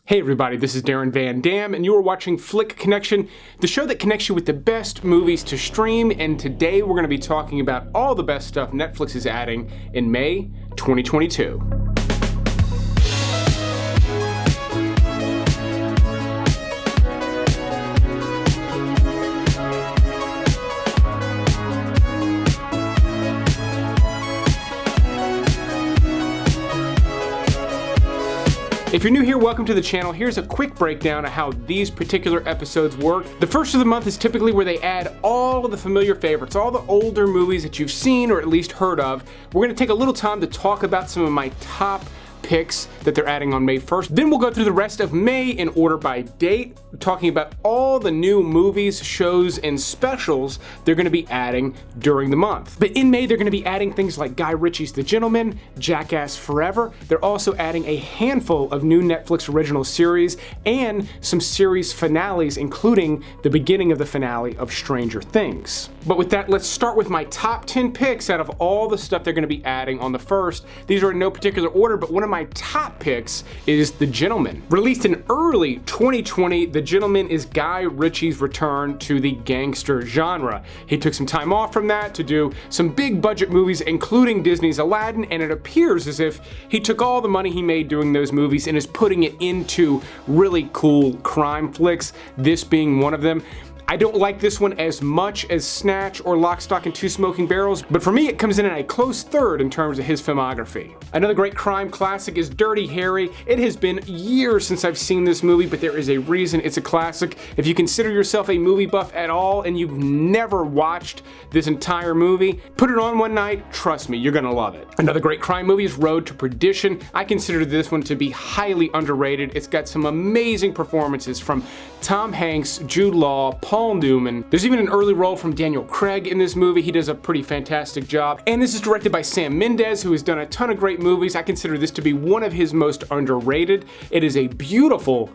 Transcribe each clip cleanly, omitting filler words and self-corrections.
Hey everybody, this is Darren Van Dam, and you are watching Flick Connection, the show that connects you with the best movies to stream, and today we're going to be talking about all the best stuff Netflix is adding in May 2022. If you're new here, welcome to the channel. Here's a quick breakdown of how these particular episodes work. The first of the month is typically where they add all of the familiar favorites, all the older movies that you've seen or at least heard of. We're going to take a little time to talk about some of my top picks that they're adding on May 1st. Then we'll go through the rest of May in order by date, talking about all the new movies, shows, and specials they're going to be adding during the month. But in May, they're going to be adding things like Guy Ritchie's The Gentleman, Jackass Forever. They're also adding a handful of new Netflix original series and some series finales, including the beginning of the finale of Stranger Things. But with that, let's start with my top 10 picks out of all the stuff they're going to be adding on the 1st. These are in no particular order, but one of my top picks is The Gentleman. Released in early 2020, The Gentleman is Guy Ritchie's return to the gangster genre. He took some time off from that to do some big budget movies, including Disney's Aladdin, and it appears as if he took all the money he made doing those movies and is putting it into really cool crime flicks, this being one of them. I don't like this one as much as Snatch or Lock, Stock, and Two Smoking Barrels, but for me it comes in at a close third in terms of his filmography. Another great crime classic is Dirty Harry. It has been years since I've seen this movie, but there is a reason it's a classic. If you consider yourself a movie buff at all and you've never watched this entire movie, put it on one night, trust me, you're gonna love it. Another great crime movie is Road to Perdition. I consider this one to be highly underrated. It's got some amazing performances from Tom Hanks, Jude Law, Paul Newman. There's even an early role from Daniel Craig in this movie. He does a pretty fantastic job. And this is directed by Sam Mendes, who has done a ton of great movies. I consider this to be one of his most underrated. It is a beautiful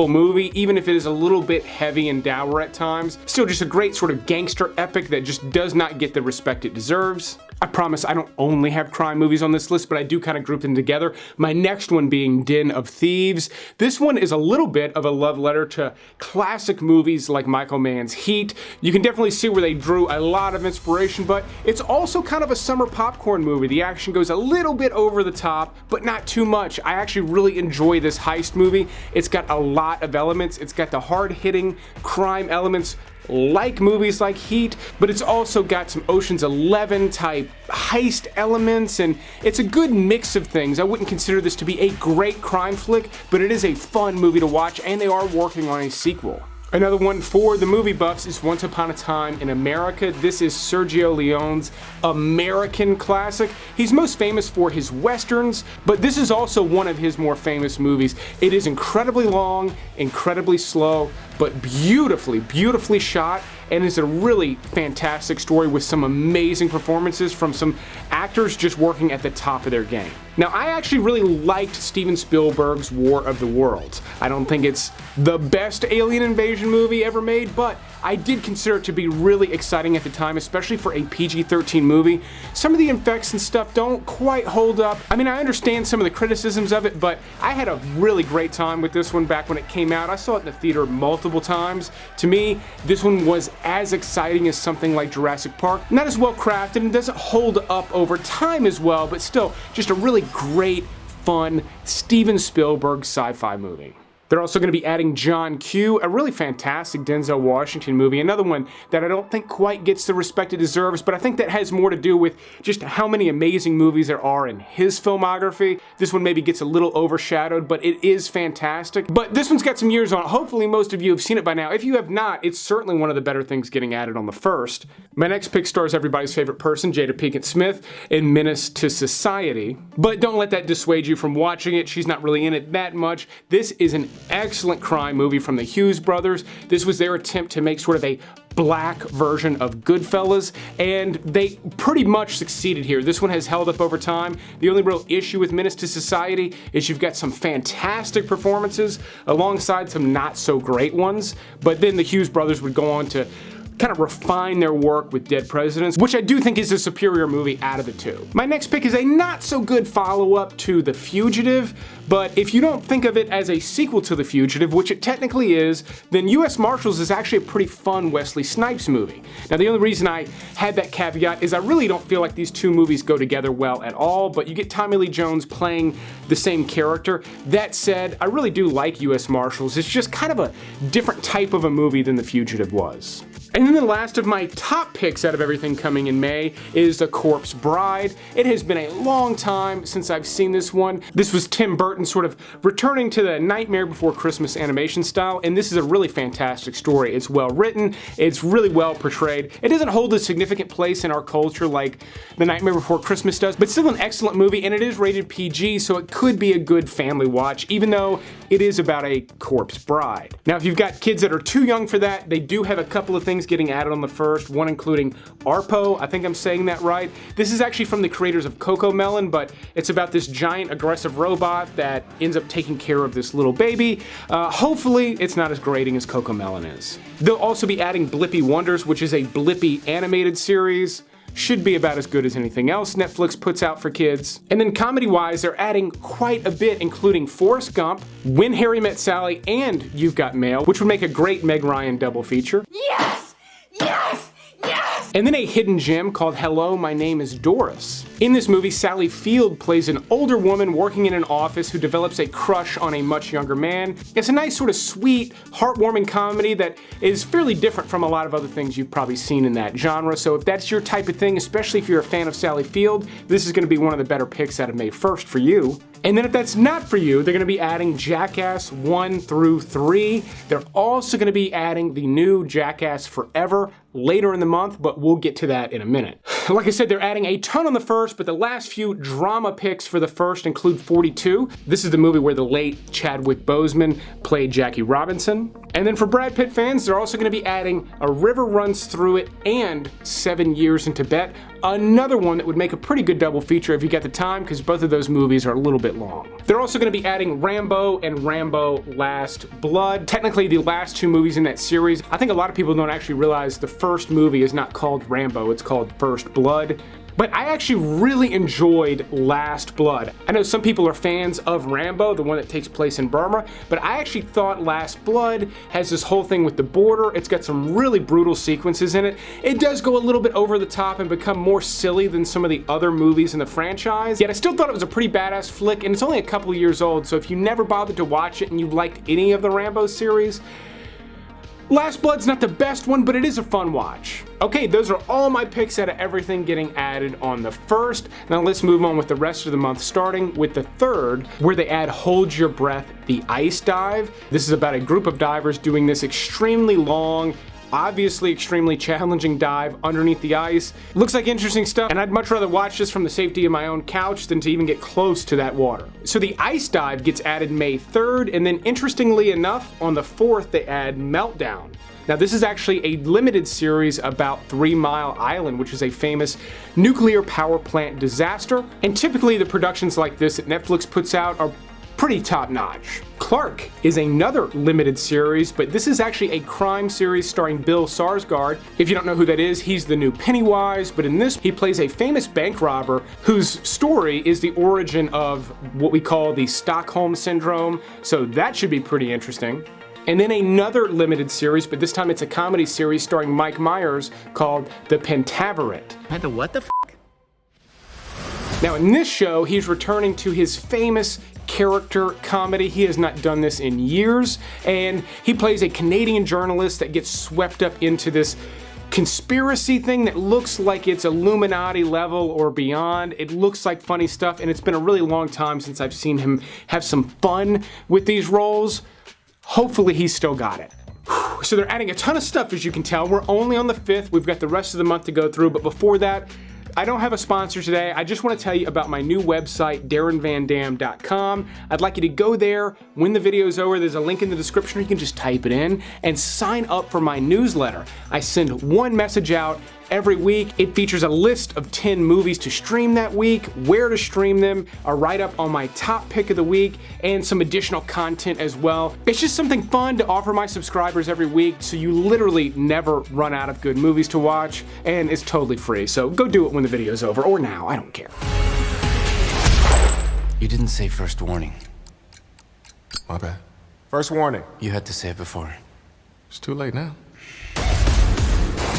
movie, even if it is a little bit heavy and dour at times. Still just a great sort of gangster epic that just does not get the respect it deserves. I promise I don't only have crime movies on this list, but I do kind of group them together. My next one being Den of Thieves. This one is a little bit of a love letter to classic movies like Michael Mann's Heat. You can definitely see where they drew a lot of inspiration, but it's also kind of a summer popcorn movie. The action goes a little bit over the top, but not too much. I actually really enjoy this heist movie. It's got a lot of elements. It's got the hard-hitting crime elements like movies like Heat, but it's also got some Ocean's 11 type heist elements, and it's a good mix of things. I wouldn't consider this to be a great crime flick, but it is a fun movie to watch, and they are working on a sequel. Another one for the movie buffs is Once Upon a Time in America. This is Sergio Leone's American classic. He's most famous for his westerns, but this is also one of his more famous movies. It is incredibly long, incredibly slow, but beautifully shot, and is a really fantastic story with some amazing performances from some actors just working at the top of their game. Now, I actually really liked Steven Spielberg's War of the Worlds. I don't think it's the best alien invasion movie ever made, but I did consider it to be really exciting at the time, especially for a PG-13 movie. Some of the effects and stuff don't quite hold up. I mean, I understand some of the criticisms of it, but I had a really great time with this one back when it came out. I saw it in the theater multiple times. To me, this one was as exciting as something like Jurassic Park. Not as well crafted and doesn't hold up over time as well, but still just a really great, fun Steven Spielberg sci-fi movie. They're also going to be adding John Q, a really fantastic Denzel Washington movie, another one that I don't think quite gets the respect it deserves, but I think that has more to do with just how many amazing movies there are in his filmography. This one maybe gets a little overshadowed, but it is fantastic. But this one's got some years on it. Hopefully most of you have seen it by now. If you have not, it's certainly one of the better things getting added on the 1st. My next pick stars everybody's favorite person, Jada Pinkett Smith, in Menace to Society. But don't let that dissuade you from watching it. She's not really in it that much. This is an excellent crime movie from the Hughes brothers. This was their attempt to make sort of a black version of Goodfellas, and they pretty much succeeded here. This one has held up over time. The only real issue with Menace to Society is you've got some fantastic performances alongside some not so great ones, but then the Hughes brothers would go on to kind of refine their work with Dead Presidents, which I do think is a superior movie out of the two. My next pick is a not so good follow-up to The Fugitive, but if you don't think of it as a sequel to The Fugitive, which it technically is, then U.S. Marshals is actually a pretty fun Wesley Snipes movie. Now, the only reason I had that caveat is I really don't feel like these two movies go together well at all, but you get Tommy Lee Jones playing the same character. That said, I really do like U.S. Marshals. It's just kind of a different type of a movie than The Fugitive was. And then the last of my top picks out of everything coming in May is The Corpse Bride. It has been a long time since I've seen this one. This was Tim Burton sort of returning to the Nightmare Before Christmas animation style, and this is a really fantastic story. It's well written, it's really well portrayed. It doesn't hold a significant place in our culture like The Nightmare Before Christmas does, but still an excellent movie, and it is rated PG, so it could be a good family watch, even though it is about a corpse bride. Now, if you've got kids that are too young for that, they do have a couple of things getting added on the first, one including ARPO, I think I'm saying that right. This is actually from the creators of CoComelon, but it's about this giant aggressive robot that ends up taking care of this little baby. Hopefully it's not as grating as CoComelon is. They'll also be adding Blippi Wonders, which is a Blippi animated series. Should be about as good as anything else Netflix puts out for kids. And then comedy-wise, they're adding quite a bit, including Forrest Gump, When Harry Met Sally, and You've Got Mail, which would make a great Meg Ryan double feature. Yes! Yes! Yes! And then a hidden gem called Hello, My Name is Doris. In this movie, Sally Field plays an older woman working in an office who develops a crush on a much younger man. It's a nice sort of sweet, heartwarming comedy that is fairly different from a lot of other things you've probably seen in that genre, so if that's your type of thing, especially if you're a fan of Sally Field, this is going to be one of the better picks out of May 1st for you. And then if that's not for you, they're going to be adding Jackass 1 through 3. They're also going to be adding the new Jackass Forever later in the month, but we'll get to that in a minute. Like I said, they're adding a ton on the first, but the last few drama picks for the first include 42. This is the movie where the late Chadwick Boseman played Jackie Robinson. And then for Brad Pitt fans, they're also going to be adding A River Runs Through It and 7 Years in Tibet. Another one that would make a pretty good double feature if you got the time, because both of those movies are a little bit long. They're also going to be adding Rambo and Rambo Last Blood. Technically the last two movies in that series. I think a lot of people don't actually realize the first movie is not called Rambo, it's called First Blood. But I actually really enjoyed Last Blood. I know some people are fans of Rambo, the one that takes place in Burma, but I actually thought Last Blood has this whole thing with the border. It's got some really brutal sequences in it. It does go a little bit over the top and become more silly than some of the other movies in the franchise, yet I still thought it was a pretty badass flick, and it's only a couple of years old, so if you never bothered to watch it and you liked any of the Rambo series, Last Blood's not the best one, but it is a fun watch. Okay, those are all my picks out of everything getting added on the first. Now let's move on with the rest of the month, starting with the third, where they add Hold Your Breath, the ice dive. This is about a group of divers doing this extremely long, obviously extremely challenging dive underneath the ice. Looks like interesting stuff, and I'd much rather watch this from the safety of my own couch than to even get close to that water. So the ice dive gets added May 3rd, and then interestingly enough, on the 4th they add Meltdown. Now this is actually a limited series about 3 Mile Island, which is a famous nuclear power plant disaster, and typically the productions like this that Netflix puts out are pretty top-notch. Clark is another limited series, but this is actually a crime series starring Bill Skarsgård. If you don't know who that is, he's the new Pennywise, but in this he plays a famous bank robber whose story is the origin of what we call the Stockholm Syndrome, so that should be pretty interesting. And then another limited series, but this time it's a comedy series starring Mike Myers called The Pentaverate. The what the f***? Now in this show, he's returning to his famous character comedy. He has not done this in years, and he plays a Canadian journalist that gets swept up into this conspiracy thing that looks like it's Illuminati level or beyond. It looks like funny stuff, and it's been a really long time since I've seen him have some fun with these roles. Hopefully he's still got it. So they're adding a ton of stuff, as you can tell. We're only on the 5th. We've got the rest of the month to go through, but before that, I don't have a sponsor today. I just want to tell you about my new website, DarrenVanDam.com. I'd like you to go there. When the video's over, there's a link in the description. You can just type it in and sign up for my newsletter. I send one message out every week. It features a list of 10 movies to stream that week, where to stream them, a write-up on my top pick of the week, and some additional content as well. It's just something fun to offer my subscribers every week, so you literally never run out of good movies to watch, and it's totally free, so go do it when the video's over, or now, I don't care. You didn't say first warning. My bad. First warning. You had to say it before. It's too late now.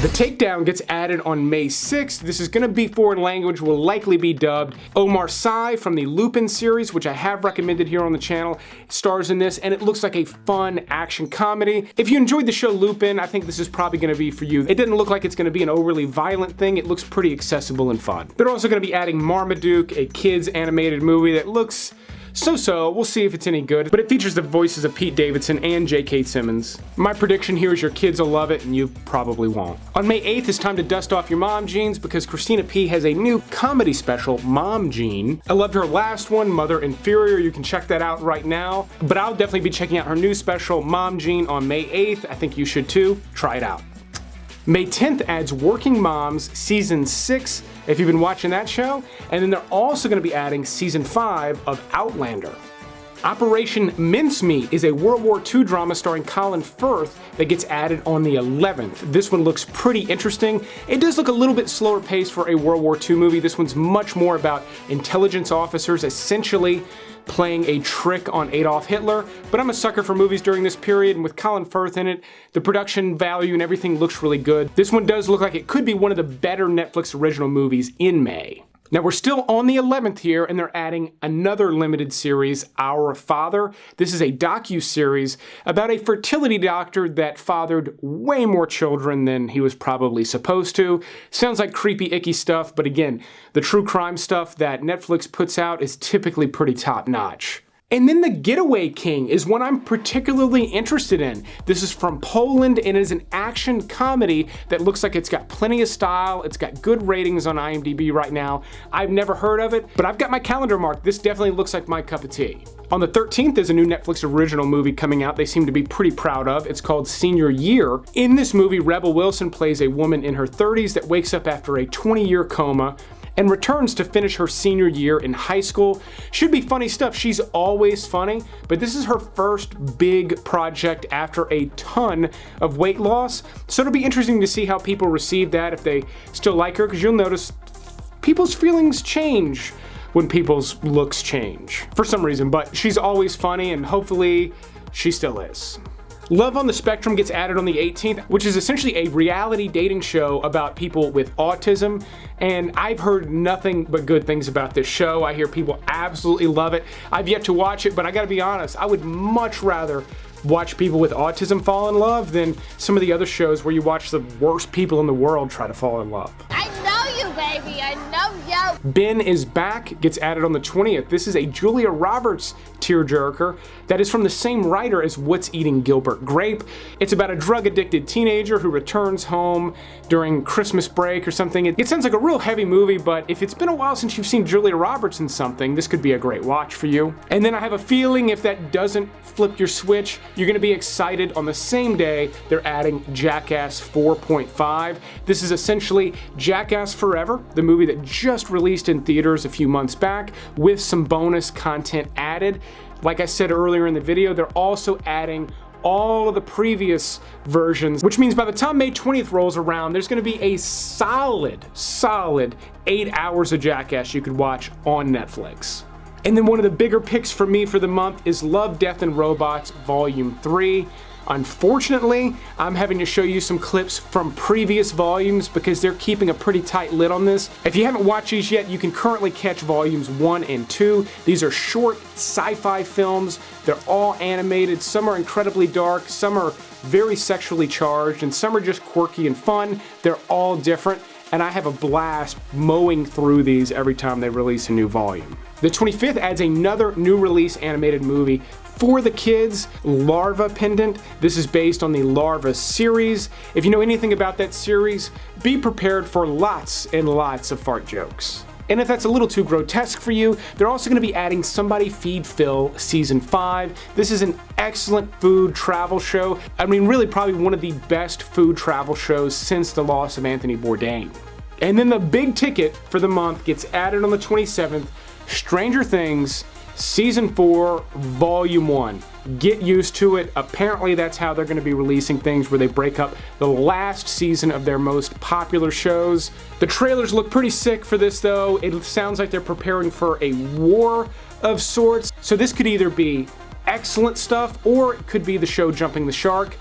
The Takedown gets added on May 6th. This is gonna be foreign language, will likely be dubbed. Omar Sy from the Lupin series, which I have recommended here on the channel, stars in this, and it looks like a fun action comedy. If you enjoyed the show Lupin, I think this is probably gonna be for you. It doesn't look like it's gonna be an overly violent thing. It looks pretty accessible and fun. They're also gonna be adding Marmaduke, a kids animated movie that looks so-so. We'll see if it's any good, but it features the voices of Pete Davidson and J.K. Simmons. My prediction here is your kids will love it and you probably won't. On May 8th, it's time to dust off your mom jeans because Christina P has a new comedy special, Mom Jean. I loved her last one, Mother Inferior. You can check that out right now, but I'll definitely be checking out her new special, Mom Jean, on May 8th. I think you should too. Try it out. May 10th adds Working Moms Season 6, if you've been watching that show, and then they're also going to be adding Season 5 of Outlander. Operation Mincemeat is a World War II drama starring Colin Firth that gets added on the 11th. This one looks pretty interesting. It does look a little bit slower paced for a World War II movie. This one's much more about intelligence officers essentially playing a trick on Adolf Hitler, but I'm a sucker for movies during this period, and with Colin Firth in it, the production value and everything looks really good. This one does look like it could be one of the better Netflix original movies in May. Now we're still on the 11th here, and they're adding another limited series, Our Father. This is a docu-series about a fertility doctor that fathered way more children than he was probably supposed to. Sounds like creepy, icky stuff, but again, the true crime stuff that Netflix puts out is typically pretty top-notch. And then The Getaway King is one I'm particularly interested in. This is from Poland and is an action comedy that looks like it's got plenty of style. It's got good ratings on IMDb right now. I've never heard of it, but I've got my calendar marked. This definitely looks like my cup of tea. On the 13th, there's a new Netflix original movie coming out they seem to be pretty proud of. It's called Senior Year. In this movie, Rebel Wilson plays a woman in her 30s that wakes up after a 20-year coma and returns to finish her senior year in high school. Should be funny stuff. She's always funny, but this is her first big project after a ton of weight loss. So it'll be interesting to see how people receive that, if they still like her, because you'll notice people's feelings change when people's looks change for some reason, but she's always funny and hopefully she still is. Love on the Spectrum gets added on the 18th, which is essentially a reality dating show about people with autism, and I've heard nothing but good things about this show. I hear people absolutely love it. I've yet to watch it, but I gotta be honest, I would much rather watch people with autism fall in love than some of the other shows where you watch the worst people in the world try to fall in love. I know you, baby. I know you. Ben is Back gets added on the 20th. This is a Julia Roberts tearjerker that is from the same writer as What's Eating Gilbert Grape. It's about a drug-addicted teenager who returns home during Christmas break or something. It sounds like a real heavy movie, but if it's been a while since you've seen Julia Roberts in something, this could be a great watch for you. And then I have a feeling if that doesn't flip your switch, you're gonna be excited. On the same day, they're adding Jackass 4.5. This is essentially Jackass Forever, the movie that just released in theaters a few months back, with some bonus content added. Like I said earlier in the video, they're also adding all of the previous versions, which means by the time May 20th rolls around, there's gonna be a solid 8 hours of Jackass you could watch on Netflix. And then one of the bigger picks for me for the month is Love, Death, and Robots Volume 3. Unfortunately, I'm having to show you some clips from previous volumes because they're keeping a pretty tight lid on this. If you haven't watched these yet, you can currently catch volumes 1 and 2. These are short sci-fi films. They're all animated. Some are incredibly dark, some are very sexually charged, and some are just quirky and fun. They're all different, and I have a blast mowing through these every time they release a new volume. The 25th adds another new release animated movie for the kids, Larva Pendant. This is based on the Larva series. If you know anything about that series, be prepared for lots and lots of fart jokes. And if that's a little too grotesque for you, they're also going to be adding Somebody Feed Phil Season 5. This is an excellent food travel show. I mean, really probably one of the best food travel shows since the loss of Anthony Bourdain. And then the big ticket for the month gets added on the 27th, Stranger Things Season 4, Volume 1. Get used to it. Apparently that's how they're going to be releasing things, where they break up the last season of their most popular shows. The trailers look pretty sick for this though. It sounds like they're preparing for a war of sorts. So this could either be excellent stuff, or it could be the show jumping the shark.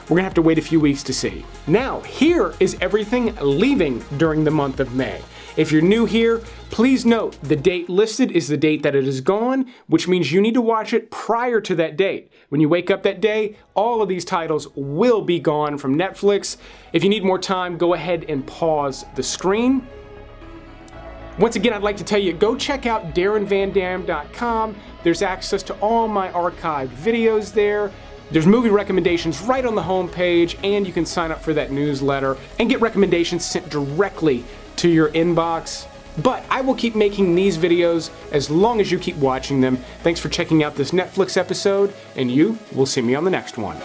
We're gonna have to wait a few weeks to see. Now, here is everything leaving during the month of May. If you're new here, please note the date listed is the date that it is gone, which means you need to watch it prior to that date. When you wake up that day, all of these titles will be gone from Netflix. If you need more time, go ahead and pause the screen. Once again, I'd like to tell you, go check out DarrenVanDam.com. There's access to all my archived videos there. There's movie recommendations right on the homepage, and you can sign up for that newsletter and get recommendations sent directly to your inbox. But I will keep making these videos as long as you keep watching them. Thanks for checking out this Netflix episode, and you will see me on the next one.